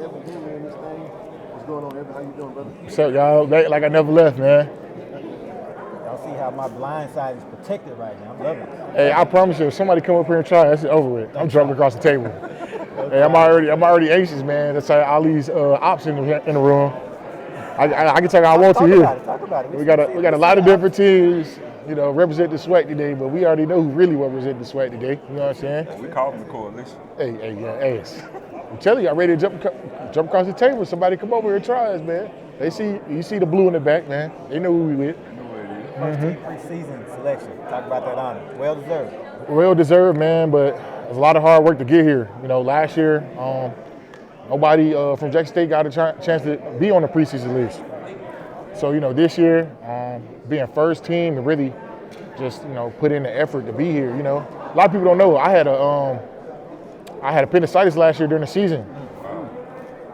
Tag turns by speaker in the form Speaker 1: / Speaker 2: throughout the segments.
Speaker 1: Evan Henry in this thing. What's going on, Evan? How you doing, brother?
Speaker 2: What's up, y'all? Like I never left, man.
Speaker 3: Y'all see how my blind side is protected right now. I'm loving it.
Speaker 2: Hey, I promise you, if somebody come up here and try, that's it over with. I'm jumping across the table. Hey, I'm already anxious, man. That's all these ops in the room. I can talk how I want to here.
Speaker 3: Talk about it.
Speaker 2: We got a lot of different teams, represent the SWAC today, but we already know who really represent the SWAC today. You know what I'm saying?
Speaker 4: We call them the coalition.
Speaker 2: Hey. I'm telling you, I'm ready to jump across the table. Somebody come over here and try us, man. You see the blue in the back, man. They know who we with.
Speaker 3: First team preseason selection. Talk about that honor. Well deserved.
Speaker 2: Well deserved, man, but it's a lot of hard work to get here. Last year, nobody from Jackson State got a chance to be on the preseason list. So, this year, being first team and really just, put in the effort to be here, A lot of people don't know. I had appendicitis last year during the season.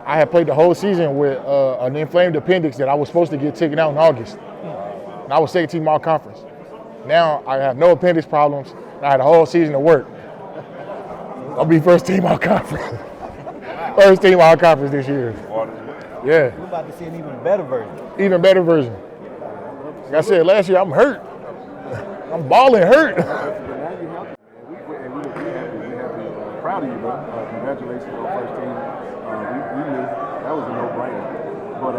Speaker 2: I had played the whole season with an inflamed appendix that I was supposed to get taken out in August. And I was second team all conference. Now I have no appendix problems. I had a whole season to work. I'll be first team all conference. First team all conference this year. Yeah.
Speaker 3: We're about to see an even better version.
Speaker 2: Even better version. Like I said, last year I'm hurt. I'm balling hurt.
Speaker 1: We're proud of you, bro. Congratulations on first team. We knew that was a no-brainer. But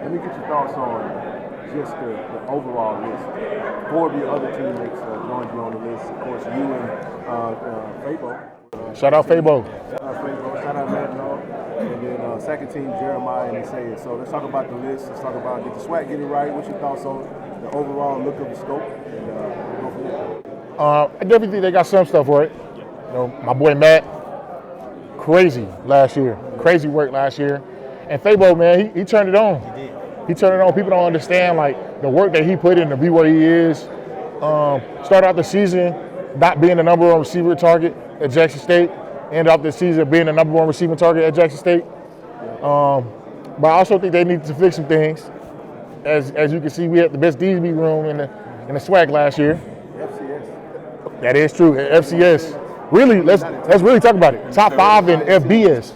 Speaker 1: let me get your thoughts on just the overall list. 4 of your other teammates joined you on the list. Of course, you and Fabo.
Speaker 2: Shout out Fabo.
Speaker 1: Shout out Fabo. Shout out Matt Law. And then second team, Jeremiah and Isaiah. So let's talk about the list. Let's talk about get the SWAC, get it right. What's your thoughts on the overall look of the scope? And we'll go from there.
Speaker 2: I definitely think they got some stuff right. My boy Matt, crazy last year. Crazy work last year. And Fabo, man, he turned it on.
Speaker 3: He did.
Speaker 2: He turned it on. People don't understand the work that he put in to be where he is. Started out the season not being the number 1 receiver target at Jackson State. Ended off the season being the number 1 receiving target at Jackson State. But I also think they need to fix some things. As you can see, we had the best DB room in the SWAC last year.
Speaker 1: FCS.
Speaker 2: That is true. FCS. Really, let's really talk about it. Top 5 in FBS.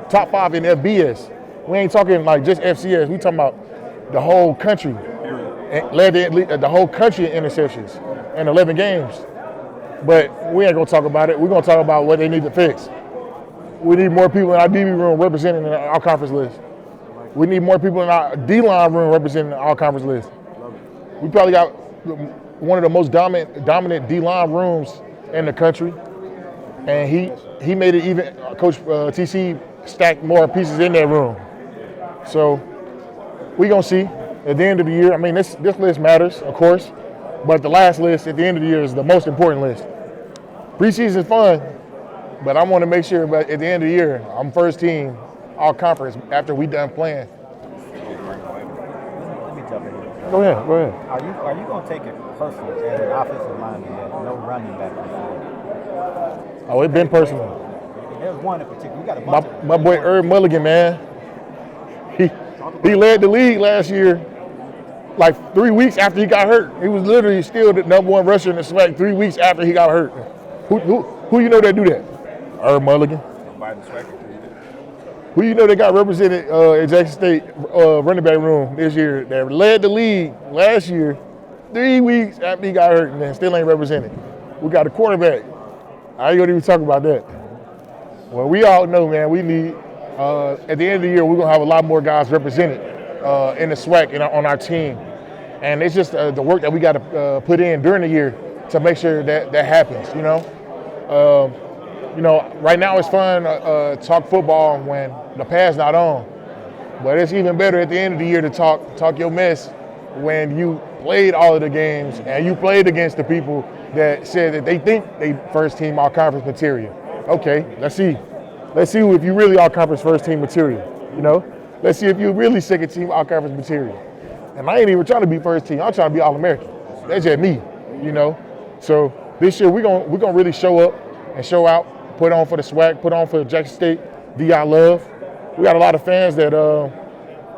Speaker 2: Top 5 in FBS. We ain't talking just FCS. We talking about the whole country. Led the whole country in interceptions in 11 games. But we ain't gonna talk about it. We're gonna talk about what they need to fix. We need more people in our DB room representing our conference list. We need more people in our D-line room representing our conference list. We probably got one of the most dominant D-line rooms in the country. And he made it even, Coach TC stacked more pieces in that room. So we gonna see at the end of the year. I mean, this list matters, of course, but the last list at the end of the year is the most important list. Preseason is fun, but I want to make sure at the end of the year, I'm first team all conference after we done playing.
Speaker 3: Let me jump in.
Speaker 2: Go ahead.
Speaker 3: Are you gonna take it personal as an offensive lineman that no running back before?
Speaker 2: Oh, it's been personal.
Speaker 3: There's one in particular. We got a bunch of
Speaker 2: My boy Herb Mulligan, man. He led the league last year. 3 weeks after he got hurt, he was literally still the number 1 rusher in the SWAC 3 weeks after he got hurt. Who you know that do that? Herb Mulligan. Who you know that got represented at Jackson State running back room this year that led the league last year 3 weeks after he got hurt and then still ain't represented? We got a quarterback. I ain't gonna even talk about that. Well, we all know, man, we need, at the end of the year, we're gonna have a lot more guys represented in the SWAC and on our team. And it's just the work that we got to put in during the year to make sure that happens, right now it's fun to talk football when the pad's not on. But it's even better at the end of the year to talk your mess when you played all of the games and you played against the people that said that they think they first team all conference material. Okay, let's see if you really all conference first team material, Let's see if you really second team all conference material. And I ain't even trying to be first team. I'm trying to be All-American. That's just me, So this year we're gonna really show up and show out, put on for the SWAC, put on for Jackson State, DI Love. We got a lot of fans that,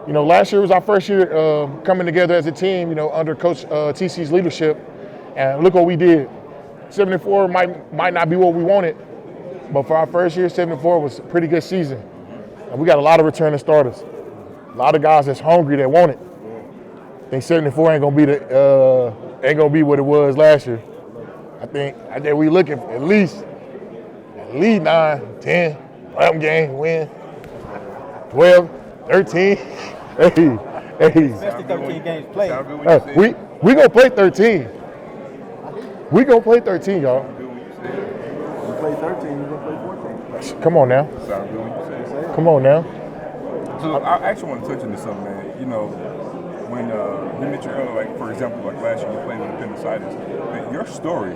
Speaker 2: last year was our first year coming together as a team, under Coach TC's leadership. And look what we did. 74 might not be what we wanted, but for our first year, 74 was a pretty good season. And we got a lot of returning starters. A lot of guys that's hungry that want it. I think 74 ain't gonna be what it was last year. I think we looking at least 9, 10, 11 games, win 12, 13. Hey.
Speaker 3: Especially 13 games played.
Speaker 2: We gonna play 13. We gonna play 13, y'all.
Speaker 1: You play 13, you're gonna play 14.
Speaker 2: Come on now.
Speaker 4: Sound good when you say it.
Speaker 2: Come on now.
Speaker 4: So I actually want to touch into something, man. You know, when you mentioned earlier, like for example, like last year you played with appendicitis. Man, your story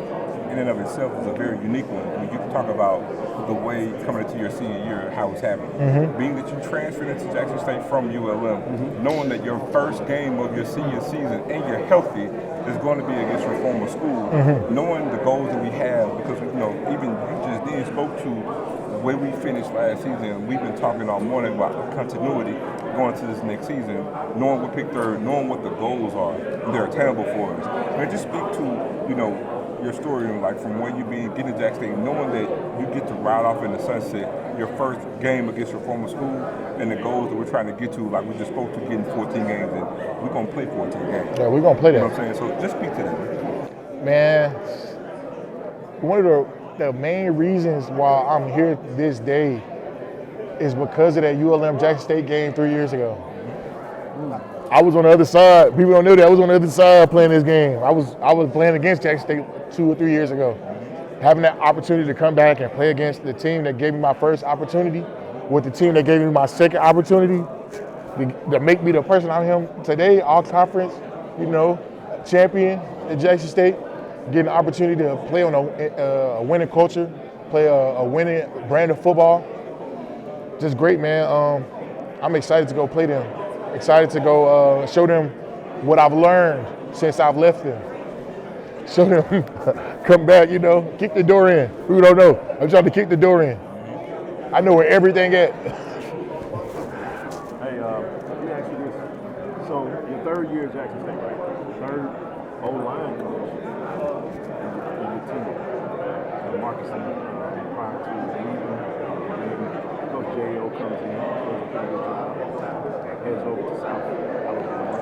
Speaker 4: in and of itself is a very unique one. When you talk about the way coming into your senior year, how it's happened. Being that you transferred into Jackson State from ULM, knowing that your first game of your senior season and you're healthy is going to be against your former school, knowing the goals that we have, because you know, even you just then spoke to the way we finished last season. We've been talking all morning about continuity going to this next season, knowing what pick third, knowing what the goals are, and they're attainable for us. And just speak to, you know, your story, like from where you been getting to Jackson State, knowing that you get to ride off in the sunset, your first game against your former school, and the goals that we're trying to get to, like we just spoke to, getting 14 games, and we're gonna play 14 games.
Speaker 2: Yeah, we're gonna play that.
Speaker 4: You know what I'm saying? So just speak to that.
Speaker 2: Man, one of the main reasons why I'm here this day is because of that ULM Jackson State game 3 years ago. I was on the other side. People don't know that I was on the other side playing this game. I was playing against Jackson State 2 or 3 years ago. Having that opportunity to come back and play against the team that gave me my first opportunity, with the team that gave me my second opportunity, to make me the person I am today, all conference, you know, champion at Jackson State, getting the opportunity to play on a winning culture, play a winning brand of football. Just great, man. I'm excited to go play them. Excited to go show them what I've learned since I've left them. Show them, come back, you know, kick the door in. Who don't know? I'm trying to kick the door in. I know where everything at.
Speaker 1: Hey, let me ask you this. So your third year at Jackson State, right? Third O-line coach in your team. Marcus prior to leaving, and Coach J.O. comes in, does a pretty good job, heads over to South Alabama.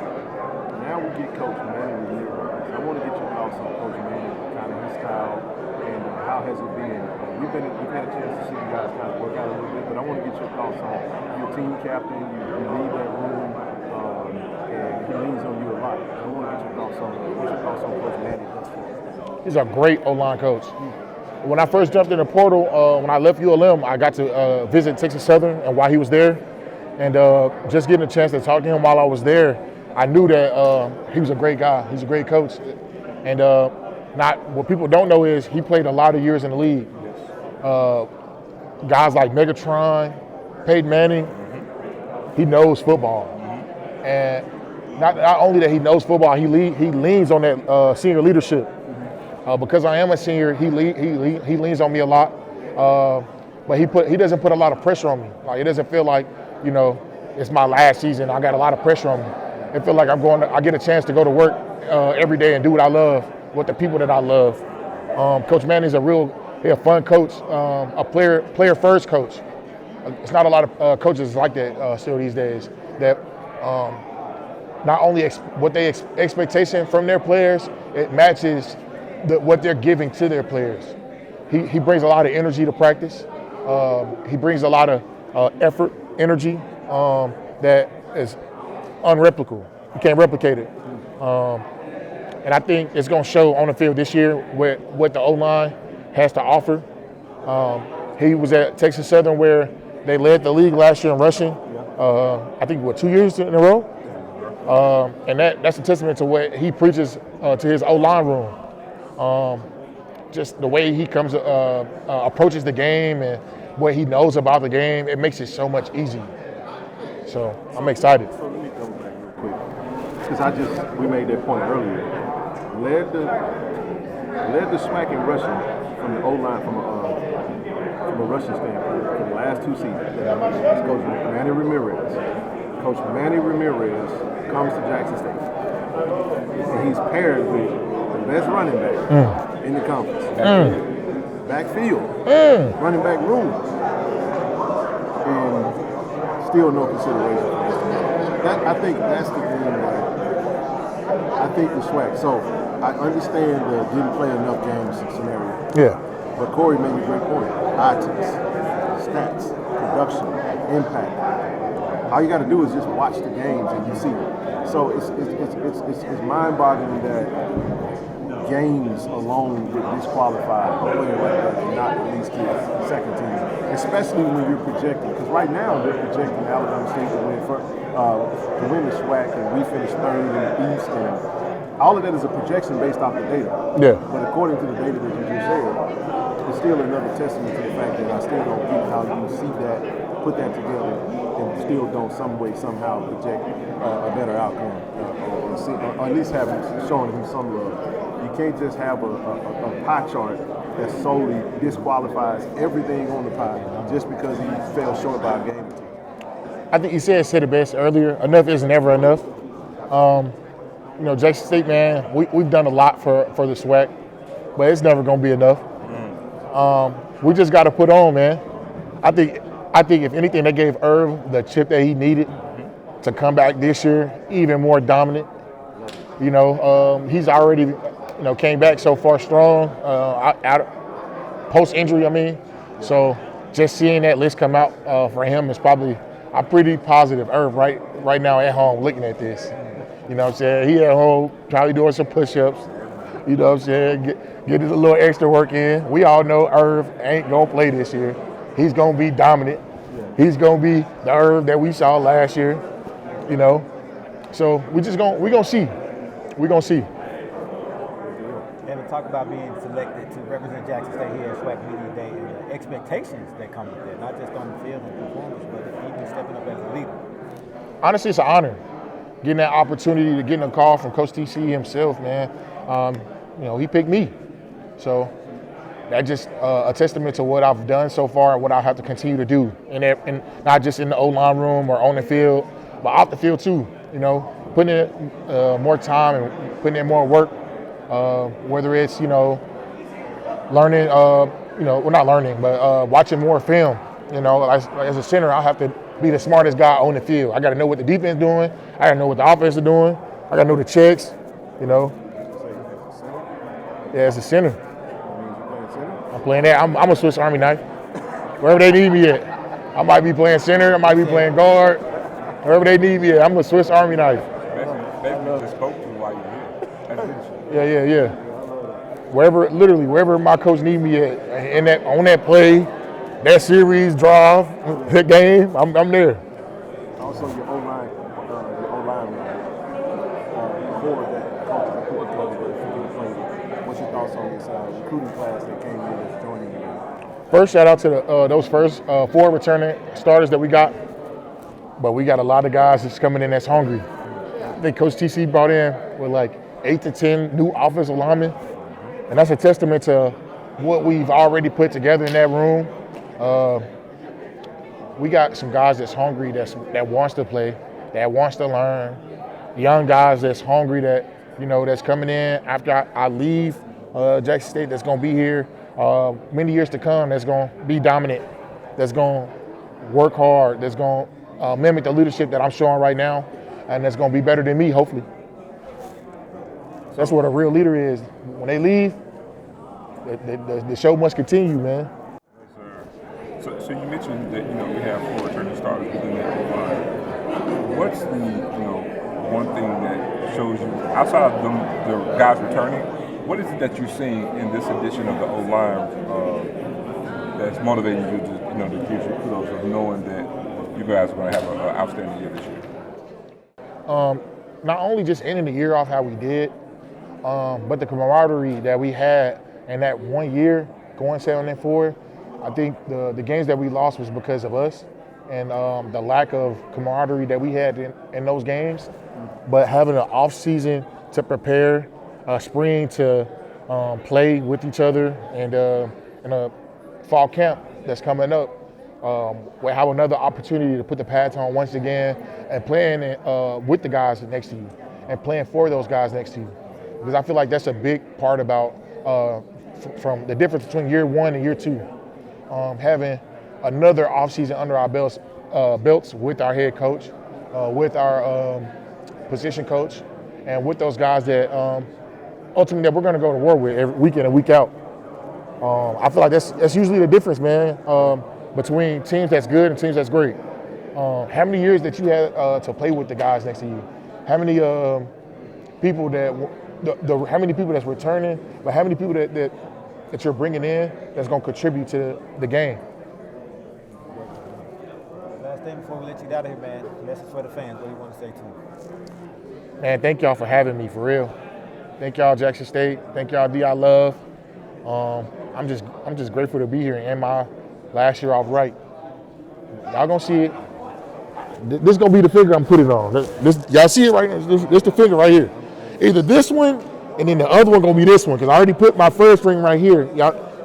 Speaker 1: Now we get Coach Manny Ramirez. I want to get your thoughts on Coach Manny, kind of his style, and how has it been? We've had a chance to see you guys kind of work out a little bit, but I want to get your thoughts on your team captain. You lead that room, and he leans on you a lot. I want to get your thoughts on Coach Manny thus far.
Speaker 2: He's a great O-line coach. When I first jumped in the portal, when I left ULM, I got to visit Texas Southern and while he was there. And just getting a chance to talk to him while I was there, I knew that he was a great guy. He's a great coach. And what people don't know is he played a lot of years in the league. Guys like Megatron, Peyton Manning, he knows football. And not only that he knows football, he leans on that senior leadership. Because I am a senior, he leans on me a lot. But he doesn't put a lot of pressure on me. Like, it doesn't feel like, you know, it's my last season. I got a lot of pressure on me. It feels like I get a chance to go to work every day and do what I love with the people that I love. Coach Manny's a fun coach, a player first coach. It's not a lot of coaches like that still these days. That not only what they expectation from their players, it matches what they're giving to their players. He brings a lot of energy to practice. He brings a lot of effort, energy that is unreplicable. You can't replicate it. And I think it's going to show on the field this year what the O-line has to offer. He was at Texas Southern where they led the league last year in rushing. I think, 2 years in a row? And that's a testament to what he preaches to his O-line room. Just the way he approaches the game and what he knows about the game, it makes it so much easier. So I'm excited.
Speaker 1: So let me go back real quick, because we made that point earlier. Led the SWAC in rushing from the O-line from a rushing standpoint for the last 2 seasons. That's Coach Manny Ramirez. Coach Manny Ramirez comes to Jackson State, and he's paired with the best running back in the conference. Backfield, running back room. And still no consideration for this team. I think that's the thing. Like, I think the SWAC. So I understand the didn't play enough games scenario.
Speaker 2: Yeah.
Speaker 1: But Corey made a great point. Eye test, stats, production, impact. All you got to do is just watch the games and you see it. So it's mind-boggling that games alone would disqualify a player like that and not at least get second team, especially when you're projecting. Because right now they're projecting Alabama State to win the SWAC, and we finished third in the East, and all of that is a projection based off the data.
Speaker 2: Yeah.
Speaker 1: But according to the data that you just said, it's still another testament to the fact that I still don't get how you see that, put that together, and still don't some way somehow project a better outcome, or at least have showing him some love. You can't just have a pie chart that solely disqualifies everything on the pie just because he fell short by a game or two.
Speaker 2: I think you said it best earlier. Enough isn't ever enough. You know, Jackson State, man, we've done a lot for the SWAC, but it's never going to be enough. We just got to put on, man. I think if anything, they gave Irv the chip that he needed to come back this year even more dominant. You know, he's already, came back so far strong post-injury, I mean. So just seeing that list come out for him is probably, I'm pretty positive Irv right now at home looking at this. You know what I'm saying? He at home probably doing some push-ups. You know what I'm saying? Get a little extra work in. We all know Irv ain't going to play this year. He's going to be dominant. He's going to be the Irv that we saw last year, you know. So we're going to see. We're going to see.
Speaker 3: And to talk about being selected to represent Jackson State here at SWAC Media Day and the expectations that come with it, not just on the field and performance, but even stepping up as a leader. Honestly,
Speaker 2: it's an honor. Getting that opportunity to get a call from Coach TC himself, man. He picked me. So that's just a testament to what I've done so far and what I have to continue to do, and not just in the O-line room or on the field, but off the field too. You know, putting in more time and putting in more work, whether it's learning, not learning, but watching more film. You know, as a center, I have to be the smartest guy on the field. I got to know what the defense is doing. I got to know what the offense is doing. I got to know the checks. Yeah, as a center. I'm playing that. I'm a Swiss Army knife. Wherever they need me at. I might be playing center. I might be playing guard. Wherever they need me at, I'm a Swiss Army knife.
Speaker 4: Basically, just spoke to you while you're here.
Speaker 2: Yeah. Wherever my coach need me at, on that play, that series, drive, that game, I'm there.
Speaker 1: Also, your O-line core that coaches put together for you to play with. What's your thoughts on this recruiting class that came in that's joining you?
Speaker 2: First, shout out to those first 4 returning starters that we got. But we got a lot of guys that's coming in that's hungry. I think Coach TC brought in with like 8 to 10 new offensive linemen. And that's a testament to what we've already put together in that room. We got some guys that's hungry, that wants to play, that wants to learn. Young guys that's hungry, that's coming in after I leave Jackson State, that's going to be here many years to come, that's going to be dominant, that's going to work hard, that's going to mimic the leadership that I'm showing right now, and that's going to be better than me, hopefully. That's what a real leader is. When they leave, the show must continue, man.
Speaker 4: Yes, sir. So you mentioned that we have 4 returning starters within that O-line. What's the one thing that shows you outside of the guys returning? What is it that you're seeing in this edition of the O-line that's motivating you to give you kudos of knowing that you guys are going to have an outstanding year this year?
Speaker 2: Not only just ending the year off how we did, but the camaraderie that we had in that 1 year, going 7-4. I think the games that we lost was because of us and the lack of camaraderie that we had in those games. But having an off season to prepare, spring to play with each other, and in a fall camp that's coming up, we'll have another opportunity to put the pads on once again and playing with the guys next to you and playing for those guys next to you. Because I feel like that's a big part about from the difference between year 1 and year 2. Having another offseason under our belts belts with our head coach, with our position coach, and with those guys that ultimately that we're going to go to war with every week in and week out. I feel like that's usually the difference, man, between teams that's good and teams that's great. How many years that you had to play with the guys next to you? How many people how many people that's returning, but how many people that you're bringing in that's going to contribute to the game?
Speaker 3: Last thing before we let you get out of here, man. Message for the fans. What do you want to say to them?
Speaker 2: Man, thank y'all for having me, for real. Thank y'all, Jackson State. Thank y'all, D.I. Love. I'm just grateful to be here and end my last year off right. Y'all gonna see it. This gonna be the figure I'm putting on. Y'all see it right now? This the figure right here. Either this one, and then the other one gonna be this one, because I already put my first ring right here.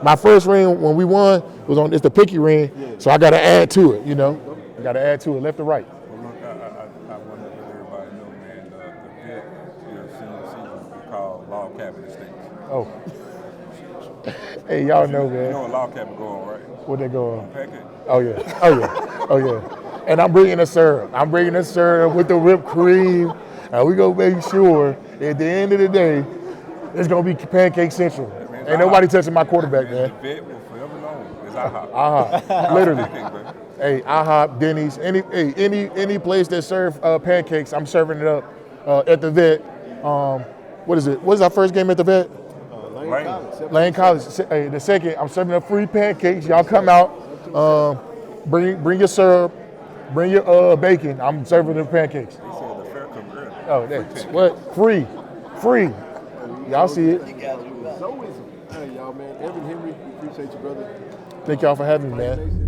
Speaker 2: My first ring when we won was on. It's the pinky ring, so I gotta add to it. You know, I gotta add to it, left or right.
Speaker 4: Well, look, I want to let everybody know, man. The vet, your senior season, we call log cabin estates.
Speaker 2: Oh. Hey, y'all know, man.
Speaker 4: You know what log cabin go on, right?
Speaker 2: What they go on?
Speaker 4: Pancake.
Speaker 2: Oh yeah. And I'm bringing the syrup. I'm bringing the syrup with the whipped cream. And we gonna make sure at the end of the day, it's gonna be pancake central. Ain't nobody touching my quarterback, man.
Speaker 4: The vet will forever known as IHOP.
Speaker 2: IHOP, literally. Hey, IHOP, Denny's, any place that serve pancakes, I'm serving it up at the vet. What is it? What is our first game at the vet? Lane College. Hey, the second, I'm serving up free pancakes. Y'all come out, bring your syrup, bring your bacon. I'm serving the pancakes.
Speaker 4: They said the fair come early.
Speaker 2: Oh, that's what? Free. Y'all see it.
Speaker 1: So is it. Hey, y'all, man. Evan Henry, we appreciate you, brother.
Speaker 2: Thank y'all for having me, man.